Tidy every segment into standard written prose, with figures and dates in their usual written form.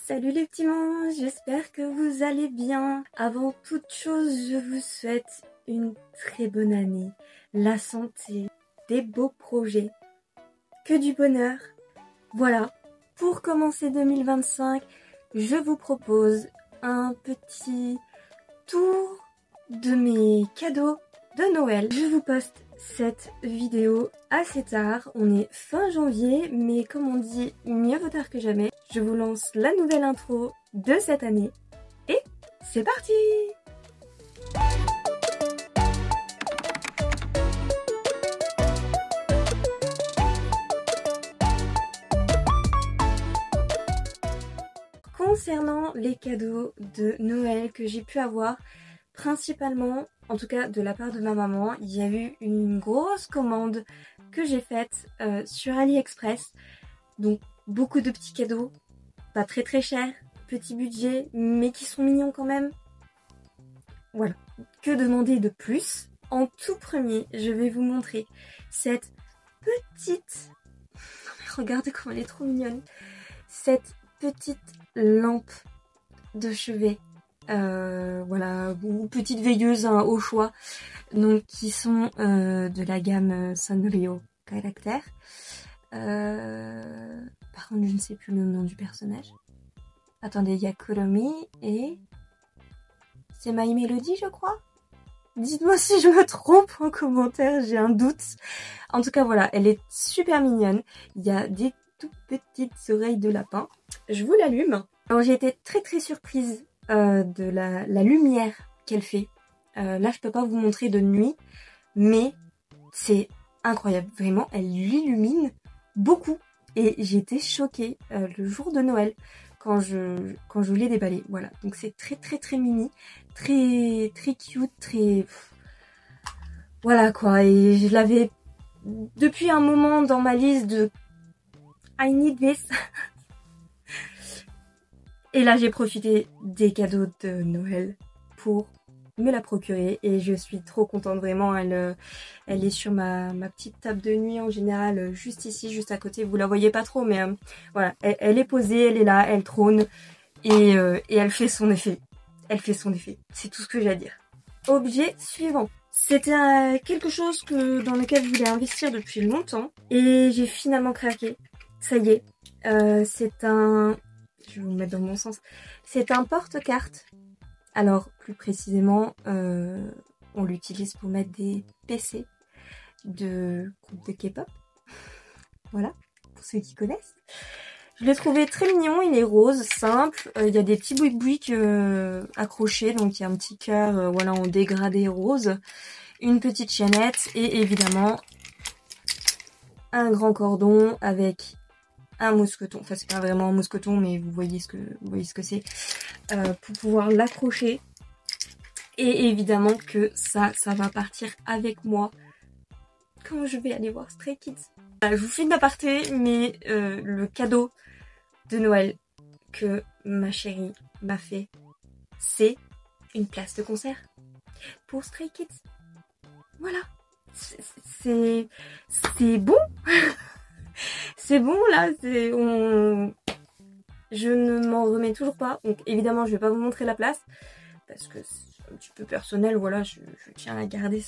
Salut les petits manches, j'espère que vous allez bien. Avant toute chose, je vous souhaite une très bonne année, la santé, des beaux projets, que du bonheur. Voilà, pour commencer 2025, je vous propose un petit tour de mes cadeaux de Noël. Je vous poste cette vidéo assez tard, on est fin janvier, mais comme on dit, mieux vaut tard que jamais. Je vous lance la nouvelle intro de cette année et c'est parti! Concernant les cadeaux de Noël que j'ai pu avoir, principalement, en tout cas de la part de ma maman, il y a eu une grosse commande que j'ai faite sur AliExpress. Donc beaucoup de petits cadeaux, pas très très chers, petit budget, mais qui sont mignons quand même. Voilà, que demander de plus? En tout premier, je vais vous montrer cette petite... Non mais regardez comme elle est trop mignonne. Cette petite lampe de chevet. Voilà, ou petite veilleuse hein, au choix. Donc qui sont de la gamme Sanrio Caractère. Par contre, je ne sais plus le nom du personnage. Attendez, il y a Kuromi et... C'est My Melody, je crois. Dites-moi si je me trompe en commentaire, j'ai un doute. En tout cas, voilà, elle est super mignonne. Il y a des toutes petites oreilles de lapin. Je vous l'allume. Alors, j'ai été très très surprise de la lumière qu'elle fait. Là, je peux pas vous montrer de nuit, mais c'est incroyable. Vraiment, elle illumine beaucoup. Et j'ai été choquée le jour de Noël quand je l'ai déballé. Voilà, donc c'est très très très mini, très très cute, très... Voilà quoi, et je l'avais depuis un moment dans ma liste de I need this. Et là j'ai profité des cadeaux de Noël pour me la procurer et je suis trop contente vraiment. Elle est sur ma petite table de nuit en général, juste ici, juste à côté. Vous la voyez pas trop, mais voilà, elle est posée, elle est là, elle trône et elle fait son effet. Elle fait son effet. C'est tout ce que j'ai à dire. Objet suivant. C'était quelque chose dans lequel je voulais investir depuis longtemps et j'ai finalement craqué. Ça y est, c'est un... Je vais vous mettre dans mon sens. C'est un porte-carte. Alors, plus précisément, on l'utilise pour mettre des PC de groupes de K-pop. Voilà, pour ceux qui connaissent. Je l'ai trouvé très mignon, il est rose, simple. Il y a des petits bouic-bouic accrochés, donc il y a un petit cœur voilà, en dégradé rose. Une petite chaînette et évidemment un grand cordon avec un mousqueton. Enfin, c'est pas vraiment un mousqueton, mais vous voyez ce que c'est. Pour pouvoir l'accrocher. Et évidemment que ça va partir avec moi quand je vais aller voir Stray Kids. Je vous fais une aparté, mais le cadeau de Noël que ma chérie m'a fait, c'est une place de concert pour Stray Kids. Voilà. C'est bon. C'est bon là. Je ne m'en remets toujours pas. Donc évidemment, je vais pas vous montrer la place parce que c'est un petit peu personnel. Voilà, je tiens à garder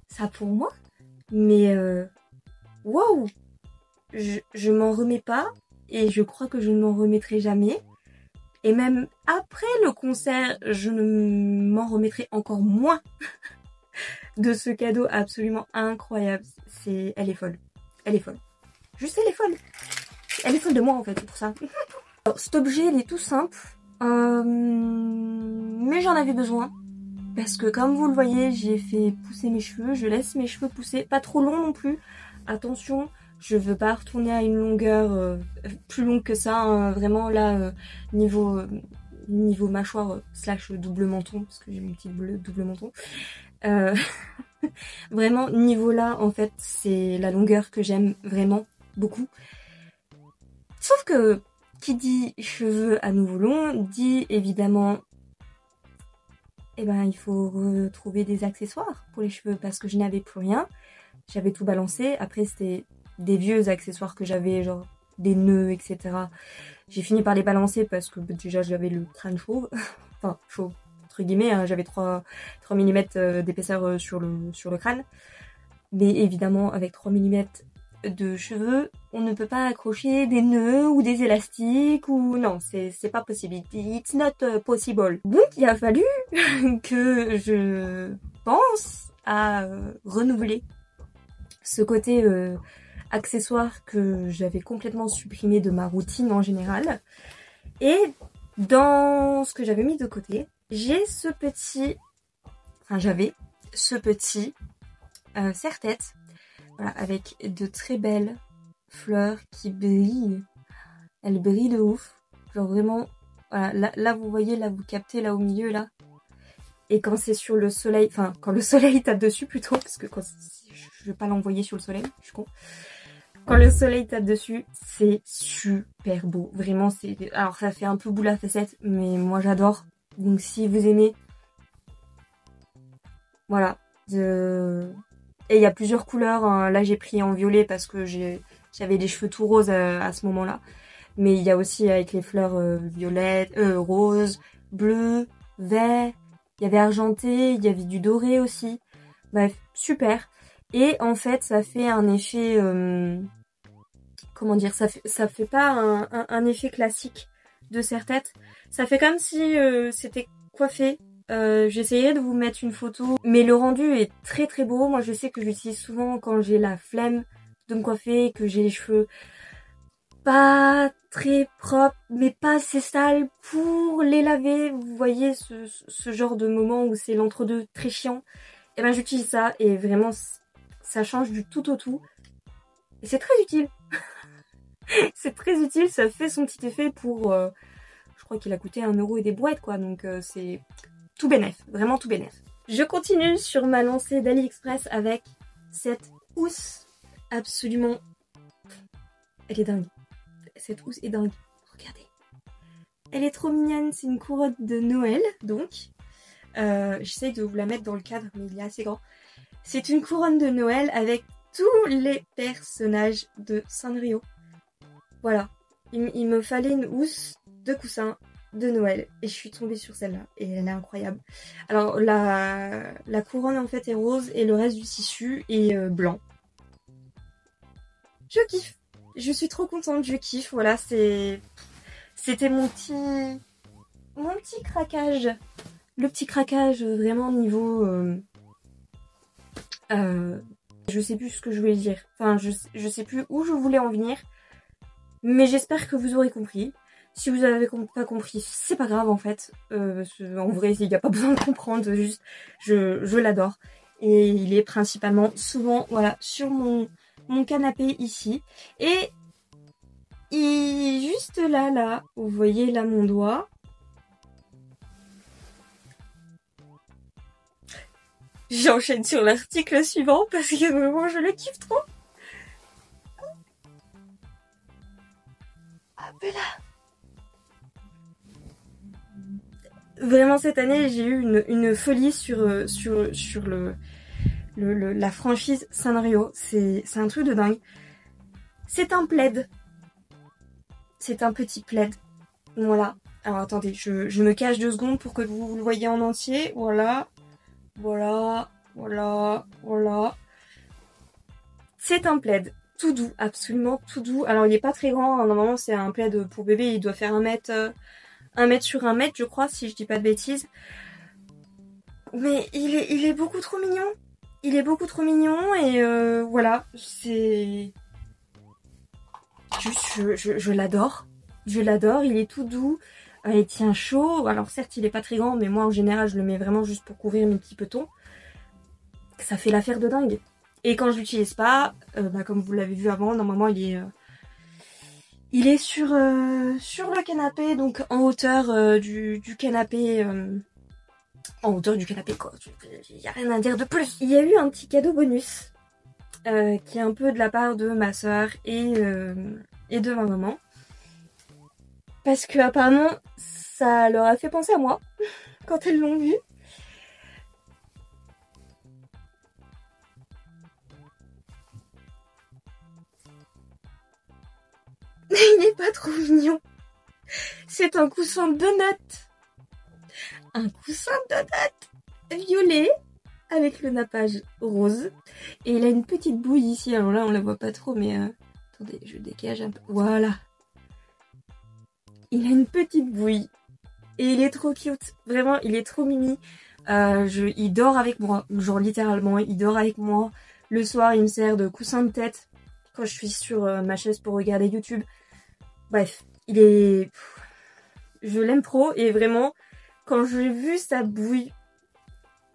ça pour moi. Mais waouh, je m'en remets pas et je crois que je ne m'en remettrai jamais. Et même après le concert, je ne m'en remettrai encore moins de ce cadeau absolument incroyable. Elle est folle. Elle est folle. Juste elle est folle. Elle est folle de moi en fait, c'est pour ça. Alors, cet objet, il est tout simple. Mais j'en avais besoin. Parce que comme vous le voyez, j'ai fait pousser mes cheveux. Je laisse mes cheveux pousser. Pas trop long non plus. Attention, je veux pas retourner à une longueur plus longue que ça. Hein. Vraiment là, niveau mâchoire / double menton. Parce que j'ai mon petit double menton. Vraiment, niveau là, en fait, c'est la longueur que j'aime vraiment beaucoup. Sauf que, qui dit cheveux à nouveau longs, dit évidemment, il faut retrouver des accessoires pour les cheveux parce que je n'avais plus rien. J'avais tout balancé. Après, c'était des vieux accessoires que j'avais, genre des nœuds, etc. J'ai fini par les balancer parce que déjà j'avais le crâne chauve, enfin chauve entre guillemets, hein, j'avais 3 mm d'épaisseur sur le crâne. Mais évidemment avec 3 mm de cheveux, on ne peut pas accrocher des nœuds ou des élastiques ou non, c'est pas possible. It's not possible. Donc il a fallu que je pense à renouveler ce côté accessoire que j'avais complètement supprimé de ma routine en général. Et dans ce que j'avais mis de côté, j'avais ce petit serre-tête, voilà, avec de très belles fleurs qui brillent. Elles brillent de ouf. Genre vraiment, voilà, là vous voyez, là vous captez, là au milieu, là. Et quand c'est sur le soleil, enfin quand le soleil tape dessus plutôt, parce que je vais pas l'envoyer sur le soleil, je suis con. Quand le soleil tape dessus, c'est super beau. Vraiment, alors ça fait un peu boule à facettes, mais moi j'adore. Donc si vous aimez, voilà. Et il y a plusieurs couleurs. Hein. Là j'ai pris en violet parce que j'avais les cheveux tout roses à ce moment-là. Mais il y a aussi avec les fleurs violettes, roses, bleues, vert. Il y avait argenté, il y avait du doré aussi. Bref, super. Et en fait, ça fait un effet... comment dire, ça fait pas un effet classique de serre-tête. Ça fait comme si c'était coiffé. J'essayerai de vous mettre une photo, mais le rendu est très très beau. Moi je sais que j'utilise souvent quand j'ai la flemme de me coiffer, que j'ai les cheveux pas très propres, mais pas assez sales pour les laver. Vous voyez ce genre de moment où c'est l'entre-deux très chiant. Et ben j'utilise ça et vraiment ça change du tout au tout. Et c'est très utile. C'est très utile, ça fait son petit effet pour... je crois qu'il a coûté 1€ et des brouettes quoi, donc c'est tout bénef, vraiment tout bénef. Je continue sur ma lancée d'AliExpress avec cette housse absolument... Elle est dingue. Cette housse est dingue. Regardez. Elle est trop mignonne, c'est une couronne de Noël, donc. J'essaye de vous la mettre dans le cadre, mais il est assez grand. C'est une couronne de Noël avec tous les personnages de Sanrio. Voilà, il me fallait une housse de coussin de Noël et je suis tombée sur celle-là et elle est incroyable. Alors la couronne en fait est rose et le reste du tissu est blanc. Je kiffe, je suis trop contente, je kiffe. Voilà, c'était mon petit craquage, le petit craquage vraiment niveau. Je sais plus ce que je voulais dire. Enfin, je sais plus où je voulais en venir. Mais j'espère que vous aurez compris. Si vous avez pas compris, c'est pas grave en fait. En vrai, il n'y a pas besoin de comprendre. Juste, je l'adore. Et il est principalement souvent, voilà, sur mon canapé ici. Et juste là, vous voyez là mon doigt. J'enchaîne sur l'article suivant parce que vraiment je le kiffe trop. Hop là. Vraiment cette année j'ai eu une folie sur la franchise Sanrio. C'est un truc de dingue. C'est un plaid. C'est un petit plaid. Voilà. Alors attendez, je me cache 2 secondes pour que vous le voyez en entier. Voilà. Voilà. Voilà. Voilà. C'est un plaid. Tout doux. Absolument tout doux. Alors il est pas très grand. Normalement c'est un plaid pour bébé. Il doit faire 1 mètre sur 1 mètre je crois si je dis pas de bêtises. Mais il est beaucoup trop mignon. Il est beaucoup trop mignon et voilà. C'est... Juste, je l'adore. Je l'adore, il est tout doux, il tient chaud. Alors certes, il est pas très grand, mais moi en général, je le mets vraiment juste pour couvrir mes petits petons. Ça fait l'affaire de dingue. Et quand je l'utilise pas, comme vous l'avez vu avant, normalement il est sur le canapé, donc en hauteur du canapé. En hauteur du canapé quoi. Il n'y a rien à dire de plus. Il y a eu un petit cadeau bonus qui est un peu de la part de ma soeur et de ma maman. Parce que apparemment, ça leur a fait penser à moi quand elles l'ont vu. pas trop mignon. C'est un coussin de notes. Un coussin de notes violet avec le nappage rose. Et il a une petite bouille ici. Alors là, on la voit pas trop, mais attendez, je décage un peu. Voilà. Il a une petite bouille. Et il est trop cute. Vraiment, il est trop mimi. Il dort avec moi. Genre littéralement, il dort avec moi. Le soir, il me sert de coussin de tête quand je suis sur ma chaise pour regarder YouTube. Bref, il est... Je l'aime trop. Et vraiment, quand j'ai vu sa bouille,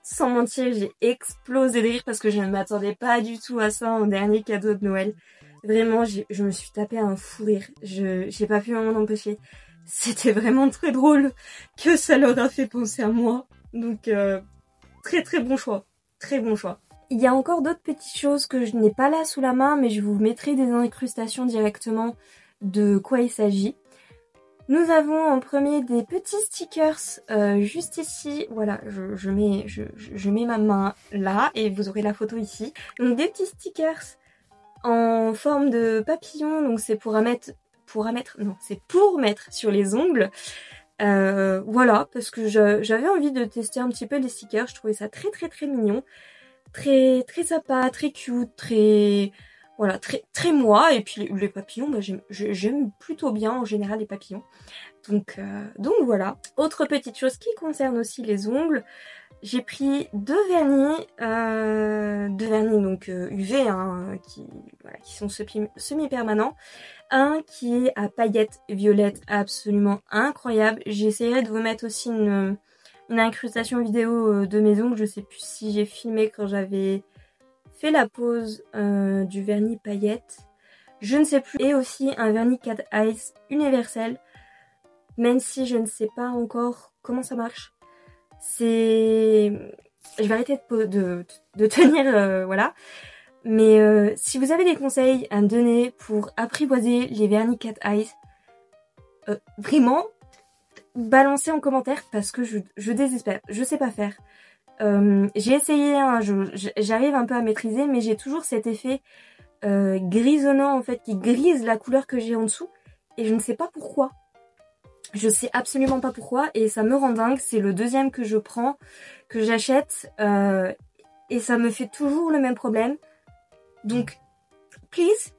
sans mentir, j'ai explosé de rire parce que je ne m'attendais pas du tout à ça en dernier cadeau de Noël. Vraiment, je me suis tapé un fou rire. J'ai pas pu m'en empêcher. C'était vraiment très drôle que ça leur a fait penser à moi. Donc, très très bon choix. Très bon choix. Il y a encore d'autres petites choses que je n'ai pas là sous la main, mais je vous mettrai des incrustations directement de quoi il s'agit. Nous avons en premier des petits stickers juste ici. Voilà, je mets ma main là et vous aurez la photo ici. Donc des petits stickers en forme de papillon. Donc c'est pour mettre sur les ongles. Voilà, parce que j'avais envie de tester un petit peu les stickers. Je trouvais ça très très très mignon. Très très sympa, très cute, très... Voilà, très moi. Et puis les papillons, bah, j'aime plutôt bien en général les papillons. Donc voilà. Autre petite chose qui concerne aussi les ongles. J'ai pris deux vernis donc UV hein, qui sont semi-permanents. Un qui est à paillettes violettes absolument incroyable. J'essaierai de vous mettre aussi une incrustation vidéo de mes ongles. Je sais plus si j'ai filmé quand j'avais fait la pose du vernis paillettes. Je ne sais plus. Et aussi un vernis Cat Eyes universel. Même si je ne sais pas encore comment ça marche. Je vais arrêter de tenir, voilà. Mais si vous avez des conseils à me donner pour apprivoiser les vernis Cat Eyes, vraiment, balancez en commentaire parce que je désespère. Je sais pas faire. J'ai essayé, hein, j'arrive un peu à maîtriser, mais j'ai toujours cet effet grisonnant en fait, qui grise la couleur que j'ai en dessous. Et je ne sais pas pourquoi. Je sais absolument pas pourquoi et ça me rend dingue. C'est le deuxième que je prends, que j'achète et ça me fait toujours le même problème. Donc, please,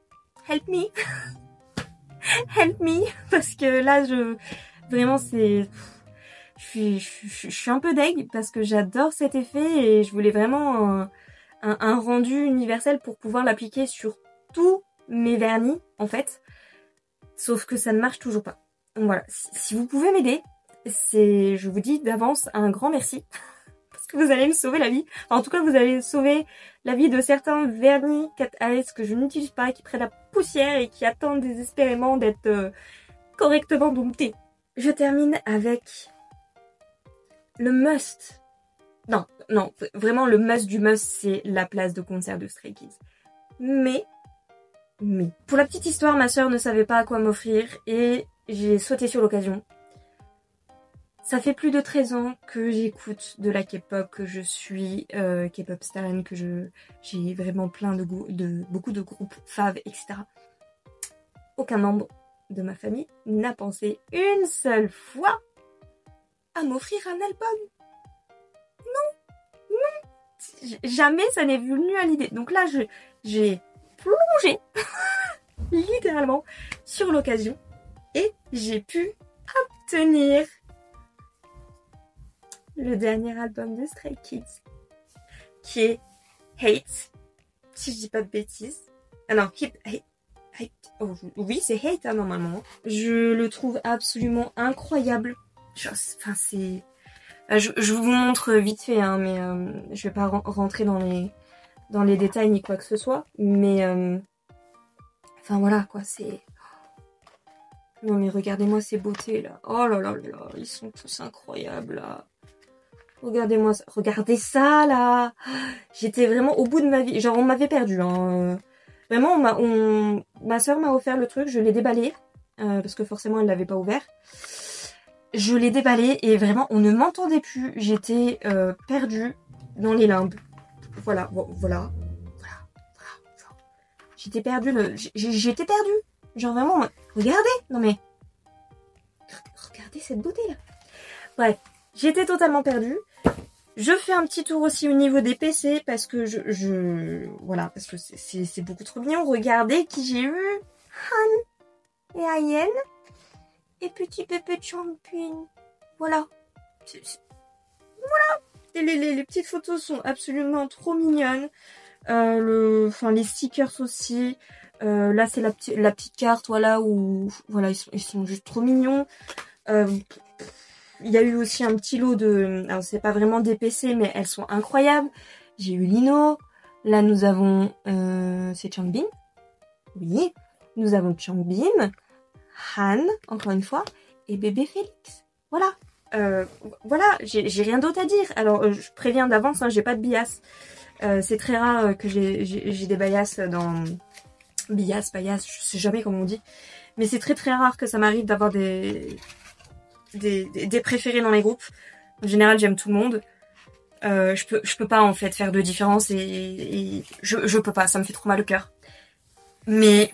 help me. Help me. Parce que là, vraiment, je suis un peu deg parce que j'adore cet effet et je voulais vraiment un rendu universel pour pouvoir l'appliquer sur tous mes vernis, en fait. Sauf que ça ne marche toujours pas. Donc voilà, si vous pouvez m'aider, je vous dis d'avance un grand merci. Parce que vous allez me sauver la vie. Enfin, en tout cas, vous allez sauver la vie de certains vernis Cat Eyes que je n'utilise pas, qui prennent la poussière et qui attendent désespérément d'être correctement domptés. Je termine avec le must. Non, vraiment le must du must, c'est la place de concert de Stray Kids. Mais, pour la petite histoire, ma sœur ne savait pas à quoi m'offrir et j'ai sauté sur l'occasion. Ça fait plus de 13 ans que j'écoute de la K-pop, que je suis K-pop stan, que j'ai vraiment plein beaucoup de groupes faves, etc. Aucun membre de ma famille n'a pensé une seule fois à m'offrir un album. Non, jamais ça n'est venu à l'idée. Donc là, j'ai plongé littéralement sur l'occasion et j'ai pu obtenir le dernier album de Stray Kids, qui est Hate, si je dis pas de bêtises. Ah non, Hate. Oh, oui, c'est Hate hein, normalement. Je le trouve absolument incroyable. Enfin, c'est... Je vous montre vite fait, hein, mais je vais pas rentrer dans les détails ni quoi que ce soit. Mais... Enfin voilà, quoi, c'est... Non mais regardez-moi ces beautés là. Oh là là là là, ils sont tous incroyables là. Regardez-moi ça. Regardez ça là. J'étais vraiment au bout de ma vie. Genre on m'avait perdu. Hein. Vraiment, ma soeur m'a offert le truc. Je l'ai déballé. Parce que forcément elle l'avait pas ouvert. Je l'ai déballé et vraiment on ne m'entendait plus. J'étais perdue dans les limbes. Voilà. J'étais perdue. J'étais perdue. Genre vraiment Regardez. Non mais... Regardez cette beauté là. Bref, j'étais totalement perdue. Je fais un petit tour aussi au niveau des PC parce que voilà, parce que c'est beaucoup trop mignon. Regardez qui j'ai eu. Han et Ayen et petit bébé Champin. Voilà. Voilà. Et les petites photos sont absolument trop mignonnes. Les stickers aussi. Là c'est la petite carte, voilà, où voilà, ils sont juste trop mignons. Il y a eu aussi un petit lot de... Alors c'est pas vraiment des PC, mais elles sont incroyables. J'ai eu Lino. Là nous avons... c'est Changbin. Oui. Nous avons Changbin. Han, encore une fois. Et bébé Félix. Voilà. Voilà, j'ai rien d'autre à dire. Alors je préviens d'avance, hein, j'ai pas de bias. C'est très rare que j'ai des bias dans... Bias, je sais jamais comment on dit. Mais c'est très très rare que ça m'arrive d'avoir des préférés dans les groupes. En général, j'aime tout le monde. Je peux pas en fait faire de différence et je peux pas, ça me fait trop mal au cœur. Mais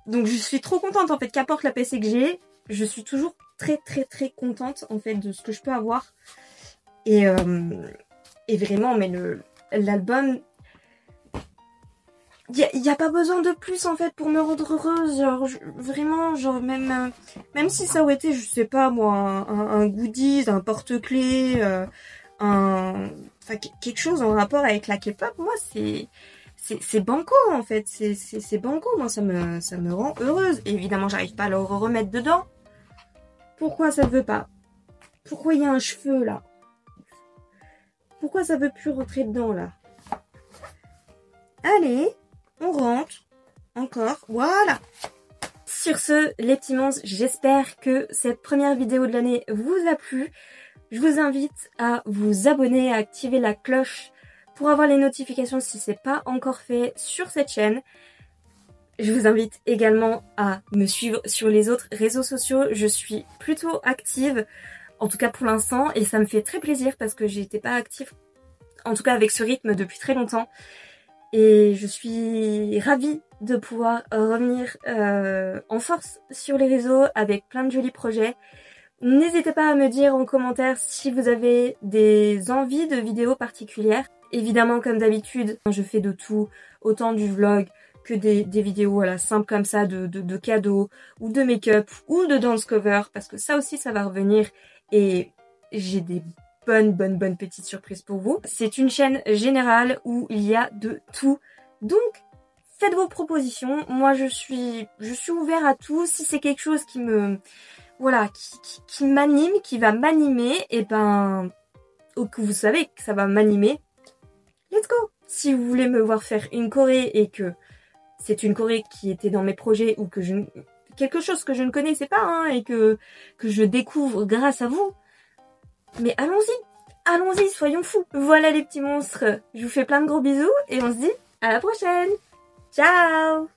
donc je suis trop contente en fait, qu'apporte la PC que j'ai. Je suis toujours très très très contente en fait de ce que je peux avoir. Et vraiment, mais l'album, il y a pas besoin de plus en fait pour me rendre heureuse. Genre vraiment, genre même si ça aurait été, je sais pas moi, un goodies, un porte-clés, quelque chose en rapport avec la K-pop, moi c'est banco en fait, c'est banco, moi ça me rend heureuse. Et évidemment, j'arrive pas à le remettre dedans. Pourquoi ça veut pas? Pourquoi il y a un cheveu là? Pourquoi ça veut plus rentrer dedans là? Allez, on rentre. Encore. Voilà. Sur ce, les petits monstres, j'espère que cette première vidéo de l'année vous a plu. Je vous invite à vous abonner, à activer la cloche pour avoir les notifications si c'est pas encore fait sur cette chaîne. Je vous invite également à me suivre sur les autres réseaux sociaux. Je suis plutôt active, en tout cas pour l'instant, et ça me fait très plaisir parce que j'étais pas active, en tout cas avec ce rythme, depuis très longtemps. Et je suis ravie de pouvoir revenir en force sur les réseaux avec plein de jolis projets. N'hésitez pas à me dire en commentaire si vous avez des envies de vidéos particulières. Évidemment, comme d'habitude, je fais de tout, autant du vlog que des vidéos voilà, simples comme ça de cadeaux ou de make-up ou de dance cover, parce que ça aussi ça va revenir et j'ai des bonnes petites surprises pour vous. C'est une chaîne générale où il y a de tout, donc faites vos propositions. Moi je suis ouvert à tout. Si c'est quelque chose qui me... Voilà, qui m'anime, qui va m'animer, et ben... ou que vous savez que ça va m'animer, let's go! Si vous voulez me voir faire une choré et que c'est une choré qui était dans mes projets ou que quelque chose que je ne connaissais pas hein, et que je découvre grâce à vous, mais allons-y, soyons fous. Voilà les petits monstres, je vous fais plein de gros bisous et on se dit à la prochaine. Ciao!